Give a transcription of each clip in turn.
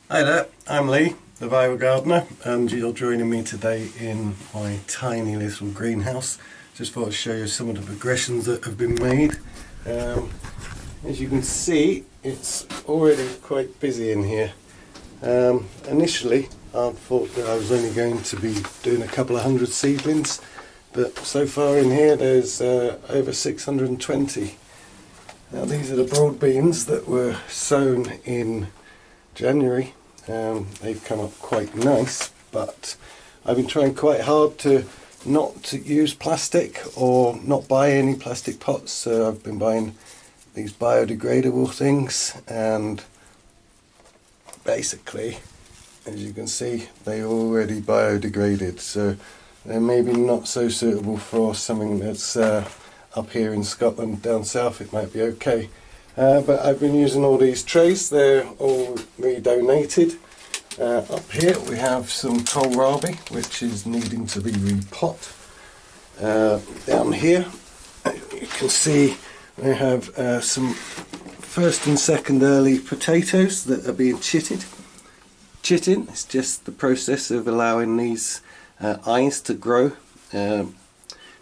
Hi there, I'm Lee, the Viral Gardener, and you're joining me today in my tiny little greenhouse. Just thought I'd show you some of the progressions that have been made. As you can see, it's already quite busy in here. Initially, I thought that I was only going to be doing a couple of hundred seedlings, but so far in here there's over 620. Now these are the broad beans that were sown in January. They've come up quite nice, but I've been trying quite hard to not to use plastic or not buy any plastic pots, so I've been buying these biodegradable things, and basically, as you can see, they are already biodegraded, so they're maybe not so suitable for something that's up here in Scotland. Down south it might be okay. But I've been using all these trays, they're all re-donated. Up here we have some kohlrabi, which is needing to be repot. Down here you can see we have some first and second early potatoes that are being chitted. Chitting is just the process of allowing these eyes to grow. They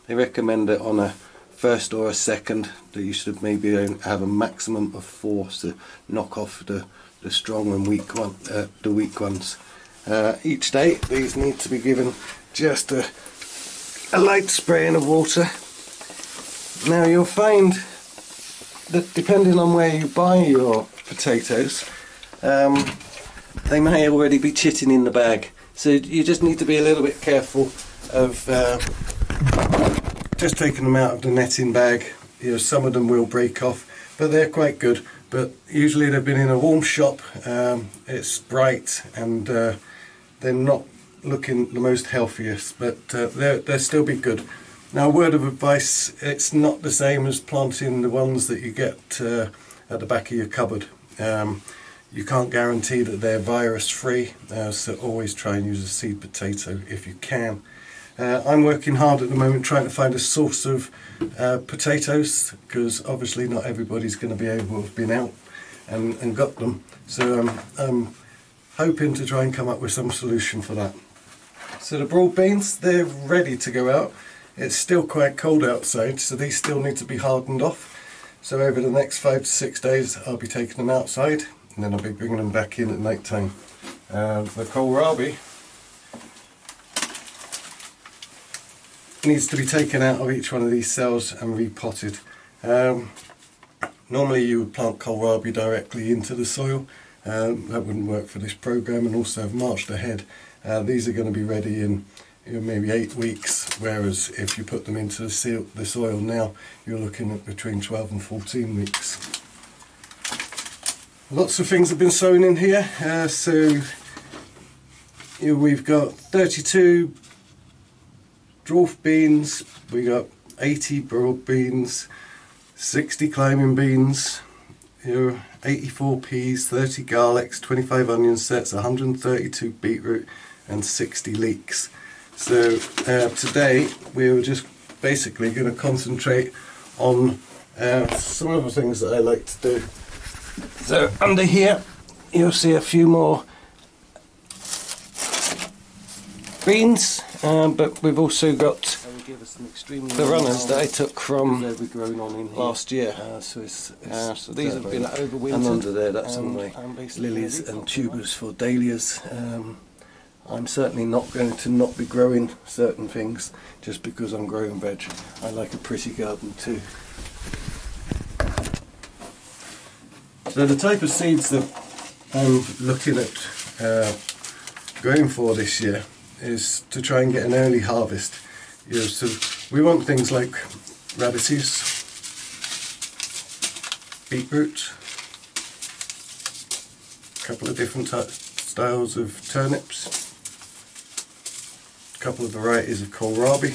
recommend it on a first or a second, that you should maybe have a maximum of 4 to knock off the strong and weak ones. Each day these need to be given just a light spraying of water. Now you'll find that depending on where you buy your potatoes, they may already be chitting in the bag, so you just need to be a little bit careful of just taking them out of the netting bag. You know, some of them will break off, but they're quite good. But usually they've been in a warm shop, it's bright, and they're not looking the most healthiest, but they'll still be good. Now, a word of advice, it's not the same as planting the ones that you get at the back of your cupboard. You can't guarantee that they're virus free, so always try and use a seed potato if you can. I'm working hard at the moment trying to find a source of potatoes, because obviously not everybody's going to be able to have been out and got them, so I'm hoping to try and come up with some solution for that. So the broad beans, they're ready to go out. It's still quite cold outside, so these still need to be hardened off. So over the next 5 to 6 days I'll be taking them outside, and then I'll be bringing them back in at night time. The kohlrabi needs to be taken out of each one of these cells and repotted. Normally you would plant kohlrabi directly into the soil. That wouldn't work for this program, and also I've marched ahead. These are going to be ready in maybe 8 weeks, whereas if you put them into the soil now, you're looking at between 12 and 14 weeks. Lots of things have been sown in here. We've got 32 dwarf beans, we got 80 broad beans, 60 climbing beans, 84 peas, 30 garlics, 25 onion sets, 132 beetroot, and 60 leeks. So today we were just basically going to concentrate on some of the things that I like to do. So under here you'll see a few more beans, but we've also got the runners that I took from last year. So these have been overwintered, and under there that's all my lilies and tubers for dahlias. I'm certainly not going to not be growing certain things just because I'm growing veg. I like a pretty garden too. So the type of seeds that I'm looking at growing for this year is to try and get an early harvest. So we want things like radishes, beetroot, a couple of different styles of turnips, a couple of varieties of kohlrabi.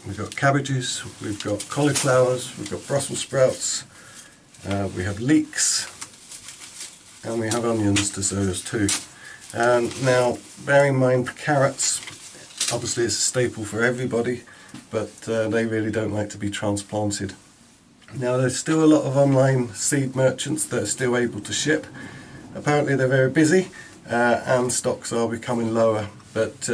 We've got cabbages, we've got cauliflowers, we've got Brussels sprouts, we have leeks, and we have onions to sow as too. Now, bear in mind, carrots, obviously it's a staple for everybody, but they really don't like to be transplanted. Now there's still a lot of online seed merchants that are still able to ship. Apparently they're very busy and stocks are becoming lower, but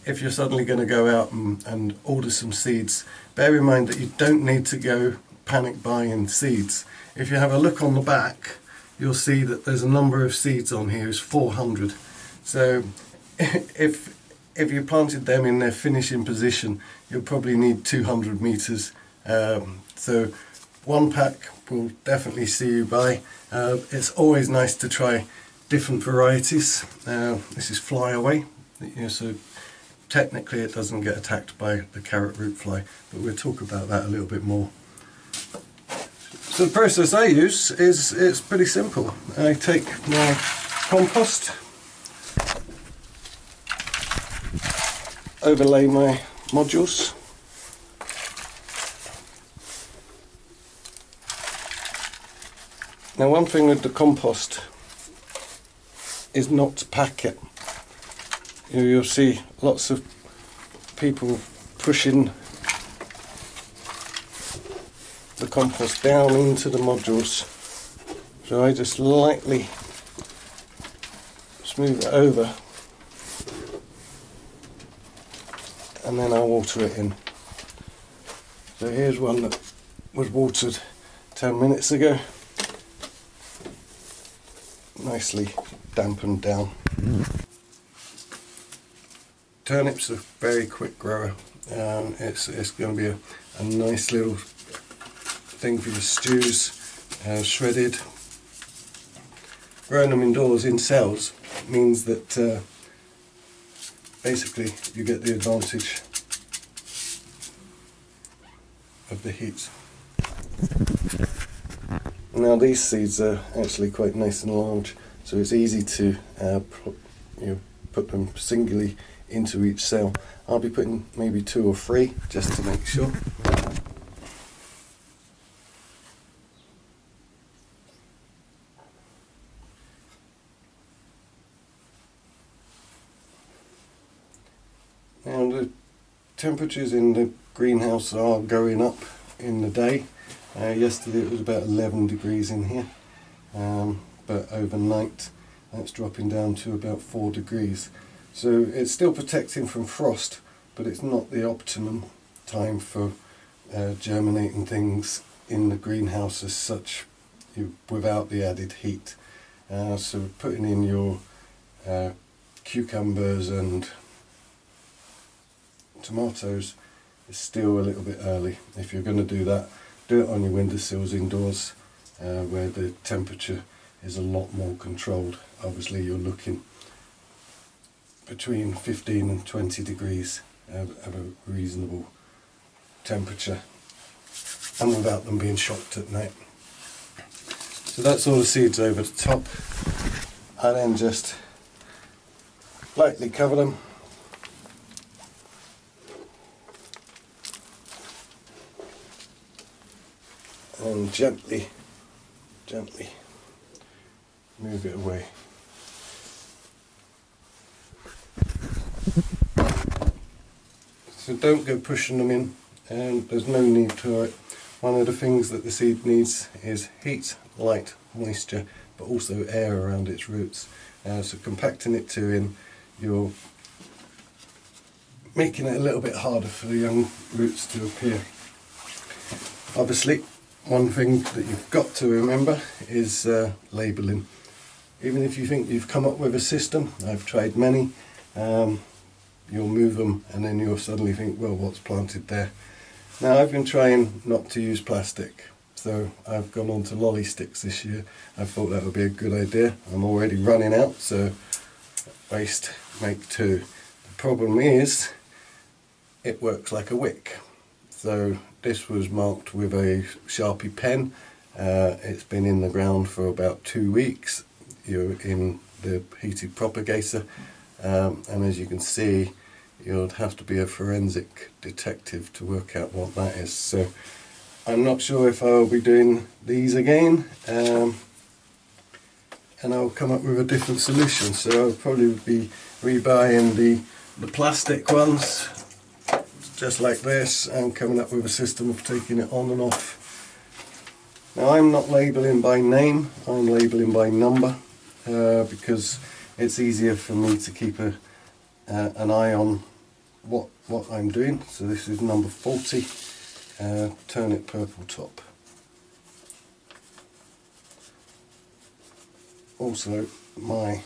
if you're suddenly going to go out and order some seeds, bear in mind that you don't need to go panic buying seeds. If you have a look on the back, you'll see that there's a number of seeds on here, it's 400. So if you planted them in their finishing position, you'll probably need 200 meters. So one pack will definitely see you by. It's always nice to try different varieties. This is flyaway, so technically it doesn't get attacked by the carrot root fly, but we'll talk about that a little bit more. So the process I use it's pretty simple. I take my compost, overlay my modules, now one thing with the compost is not to pack it. You'll see lots of people pushing the compost down into the modules, so I just lightly smooth it over and then I'll water it in. So here's one that was watered 10 minutes ago, nicely dampened down. Turnips are a very quick grower. It's going to be a nice little thing for your stews, shredded. Growing them indoors in cells means that basically you get the advantage of the heat. Now these seeds are actually quite nice and large, so it's easy to put them singly into each cell. I'll be putting maybe 2 or 3 just to make sure. Now the temperatures in the greenhouse are going up in the day. Yesterday it was about 11 degrees in here, but overnight that's dropping down to about 4 degrees. So it's still protecting from frost, but it's not the optimum time for germinating things in the greenhouse as such, without the added heat. So putting in your cucumbers and tomatoes is still a little bit early. If you're going to do that, do it on your windowsills indoors, where the temperature is a lot more controlled. Obviously you're looking between 15 and 20 degrees of a reasonable temperature, and without them being shocked at night. So that's all the seeds over the top. I then just lightly cover them and gently move it away. So don't go pushing them in, and there's no need for it. One of the things that the seed needs is heat, light, moisture, but also air around its roots. So compacting it too in, you're making it a little bit harder for the young roots to appear. Obviously, one thing that you've got to remember is labelling. Even if you think you've come up with a system, I've tried many, you'll move them and then you'll suddenly think, well, what's planted there? Now I've been trying not to use plastic, so I've gone on to lolly sticks this year. I thought that would be a good idea. I'm already running out, so waste, make 2. The problem is, it works like a wick. So this was marked with a Sharpie pen. It's been in the ground for about 2 weeks. You're in the heated propagator, and as you can see, you'd have to be a forensic detective to work out what that is. So I'm not sure if I'll be doing these again, and I'll come up with a different solution. So I'll probably be rebuying the plastic ones, just like this, and coming up with a system of taking it on and off Now I'm not labelling by name, I'm labelling by number because it's easier for me to keep an eye on what I'm doing. So this is number 40, turnip purple top. Also my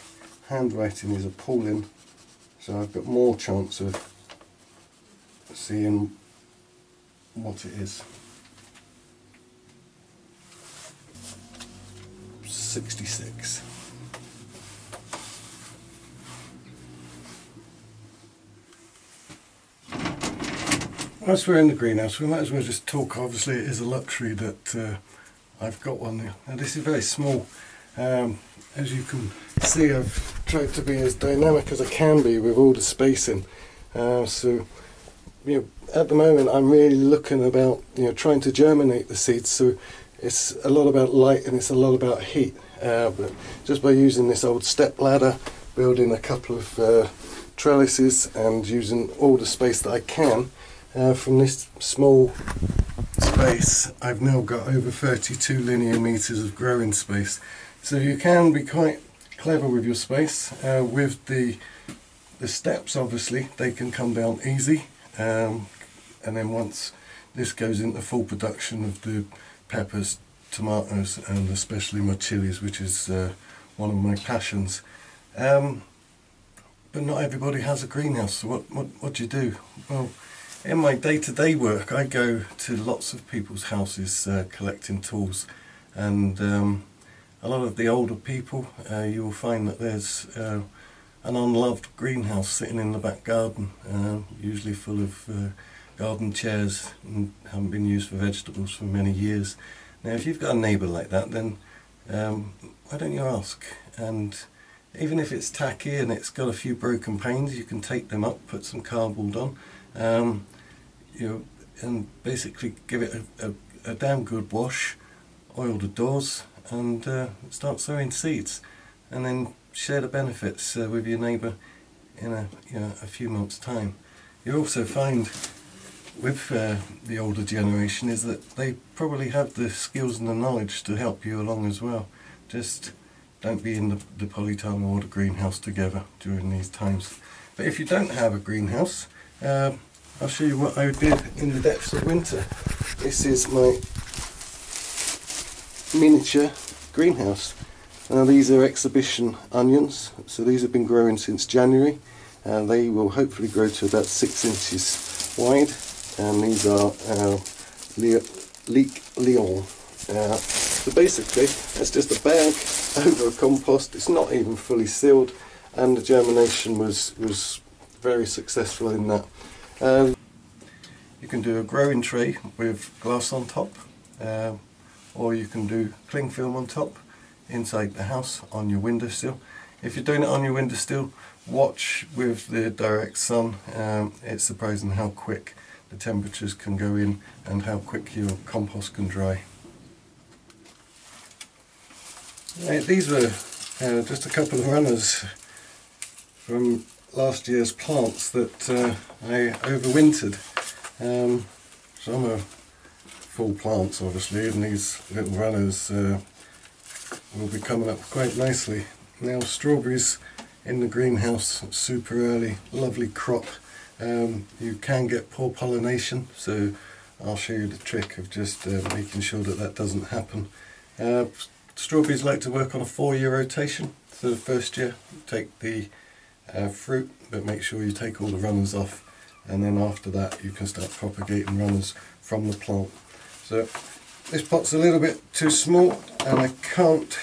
handwriting is appalling, so I've got more chance of seeing what it is. 66. Whilst we're in the greenhouse, we might as well just talk. Obviously it is a luxury that I've got one now. Now this is very small. As you can see, I've tried to be as dynamic as I can be with all the spacing. So you know, at the moment I'm really looking about, you know, trying to germinate the seeds. So it's a lot about light and it's a lot about heat. But just by using this old step ladder, building a couple of trellises and using all the space that I can from this small space, I've now got over 32 linear meters of growing space. So you can be quite clever with your space. With the steps, obviously they can come down easy, and then once this goes into full production of the peppers, tomatoes and especially my chilies, which is one of my passions. But not everybody has a greenhouse, so what do you do? Well, in my day-to-day work I go to lots of people's houses collecting tools, and a lot of the older people, you will find that there's an unloved greenhouse sitting in the back garden, usually full of garden chairs and haven't been used for vegetables for many years. Now if you've got a neighbour like that, then why don't you ask? And even if it's tacky and it's got a few broken panes, you can take them up, put some cardboard on, you know, and basically give it a damn good wash, oil the doors, and start sowing seeds, and then share the benefits with your neighbour in a few months' time. You also find with the older generation is that they probably have the skills and the knowledge to help you along as well. Just don't be in the polytunnel or the greenhouse together during these times. But if you don't have a greenhouse, I'll show you what I did in the depths of winter. This is my miniature greenhouse. Now these are exhibition onions, so these have been growing since January, and they will hopefully grow to about 6 inches wide, and these are Leek Lyon. So basically it's just a bag over a compost. It's not even fully sealed, and the germination was very successful in that. You can do a growing tray with glass on top, or you can do cling film on top inside the house on your windowsill. If you're doing it on your windowsill, watch with the direct sun. It's surprising how quick the temperatures can go in and how quick your compost can dry. Right, these were just a couple of runners from last year's plants that I overwintered. Some are full plants obviously, and these little runners will be coming up quite nicely. Now strawberries in the greenhouse super early, lovely crop. You can get poor pollination, so I'll show you the trick of just making sure that doesn't happen. Strawberries like to work on a 4-year rotation, so the first year take the fruit, but make sure you take all the runners off, and then after that you can start propagating runners from the plant. So this pot's a little bit too small, and I can't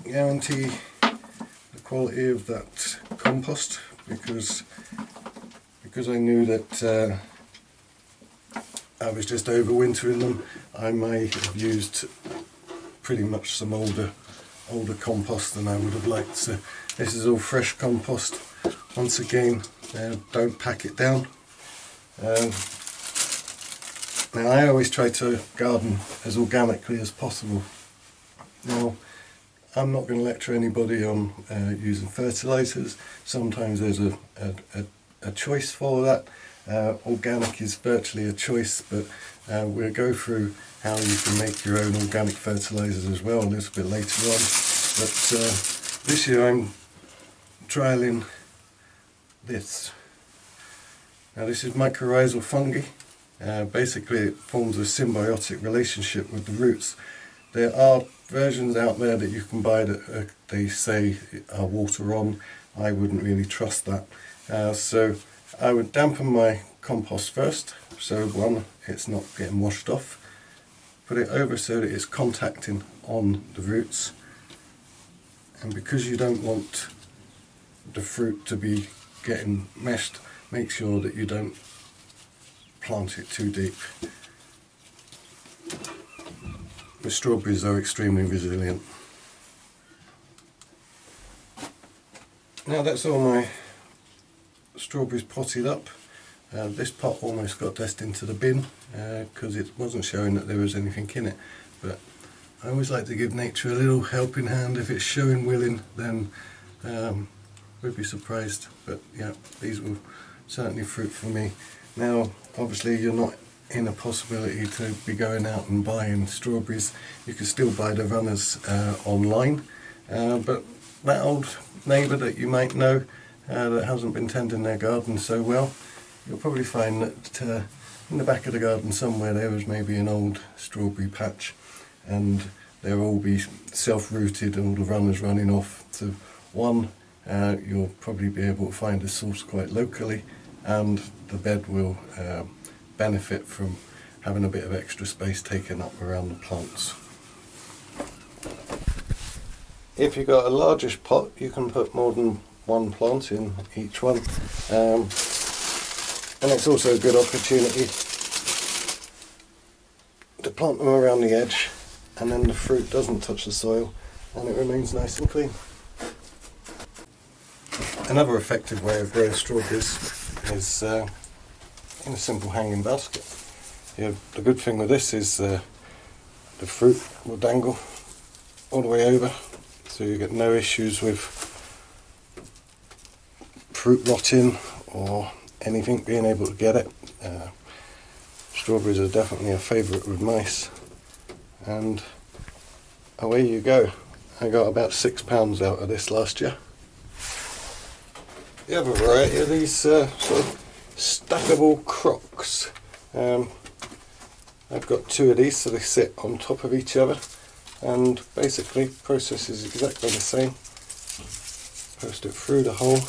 guarantee the quality of that compost because I knew that I was just overwintering them. I may have used pretty much some older compost than I would have liked. So this is all fresh compost. Once again, don't pack it down. Now I always try to garden as organically as possible. Now I'm not going to lecture anybody on using fertilisers. Sometimes there's a choice for that. Organic is virtually a choice, but We'll go through how you can make your own organic fertilisers as well a little bit later on. But this year I'm trialling this. Now this is mycorrhizal fungi. Basically it forms a symbiotic relationship with the roots. There are versions out there that you can buy that they say are water on. I wouldn't really trust that. So I would dampen my compost first, so one, it's not getting washed off. Put it over so that it's contacting on the roots, and because you don't want the fruit to be getting meshed, make sure that you don't plant it too deep. The strawberries are extremely resilient. Now that's all my strawberries potted up. This pot almost got tossed into the bin because it wasn't showing that there was anything in it, but I always like to give nature a little helping hand. If it's showing willing, then we'd be surprised. But yeah, these will certainly fruit for me. Now obviously you're not in a possibility to be going out and buying strawberries. You can still buy the runners online, but that old neighbour that you might know that hasn't been tending their garden so well, you'll probably find that in the back of the garden somewhere there was maybe an old strawberry patch, and they'll all be self-rooted, all the runners running off. So one, you'll probably be able to find the source quite locally, and the bed will benefit from having a bit of extra space taken up around the plants. If you've got a largish pot, you can put more than one plant in each one, and it's also a good opportunity to plant them around the edge, and then the fruit doesn't touch the soil and it remains nice and clean. Another effective way of growing strawberries is in a simple hanging basket. The good thing with this is the fruit will dangle all the way over, so you get no issues with fruit rotting or anything being able to get it. Strawberries are definitely a favourite with mice, and away you go. I got about £6 out of this last year. The other variety are these sort of stackable crocks. I've got two of these, so they sit on top of each other, and basically process is exactly the same. Post it through the hole,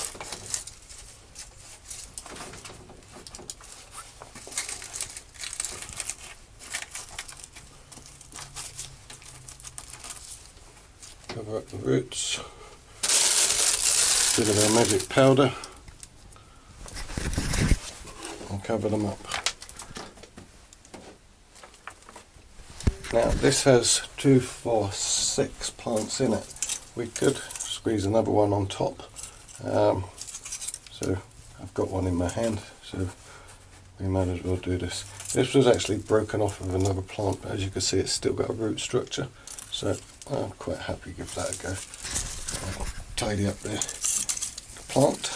cover up the roots, bit of our magic powder, and cover them up. Now this has 2, 4, 6 plants in it. We could squeeze another one on top, so I've got one in my hand, so we might as well do this. This was actually broken off of another plant, but as you can see it's still got a root structure, so I'm quite happy to give that a go. I'll tidy up the plant.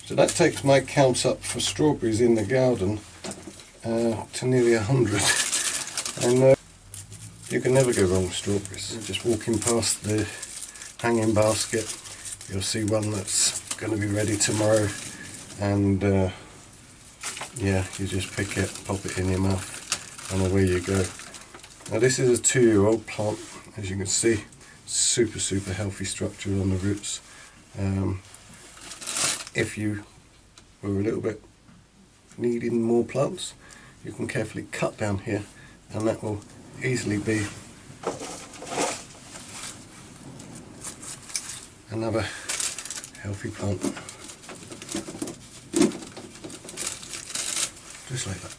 So that takes my count up for strawberries in the garden to nearly 100. And you can never go wrong with strawberries. Just walking past the hanging basket, you'll see one that's going to be ready tomorrow, and yeah, you just pick it, pop it in your mouth, and away you go. Now this is a 2-year-old plant, as you can see, super healthy structure on the roots. If you were a little bit needing more plants, you can carefully cut down here, and that will easily be another healthy plant. Just like that.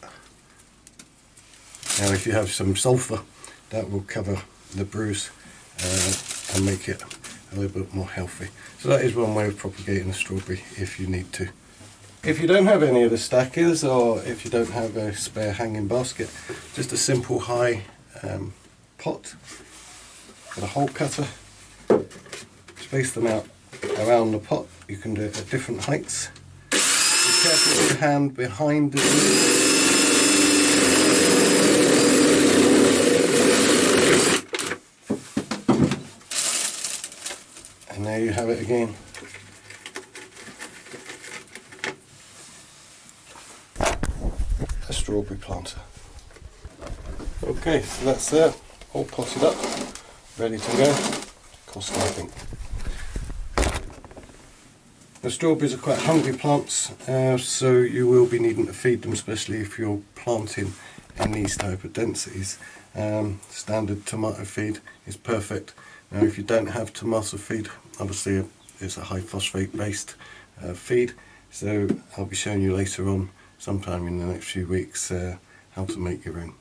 Now if you have some sulphur, that will cover the bruise and make it a little bit more healthy. So that is one way of propagating a strawberry if you need to. If you don't have any of the stackers, or if you don't have a spare hanging basket, just a simple high pot with a hole cutter, space them out around the pot. You can do it at different heights. careful with your hand behind the root. And there you have it again. A strawberry planter. Okay, so that's there, all potted up, ready to go. Cost nothing. The strawberries are quite hungry plants, so you will be needing to feed them, especially if you're planting in these type of densities. Standard tomato feed is perfect. Now if you don't have tomato feed, obviously it's a high phosphate based feed, so I'll be showing you later on, sometime in the next few weeks, how to make your own.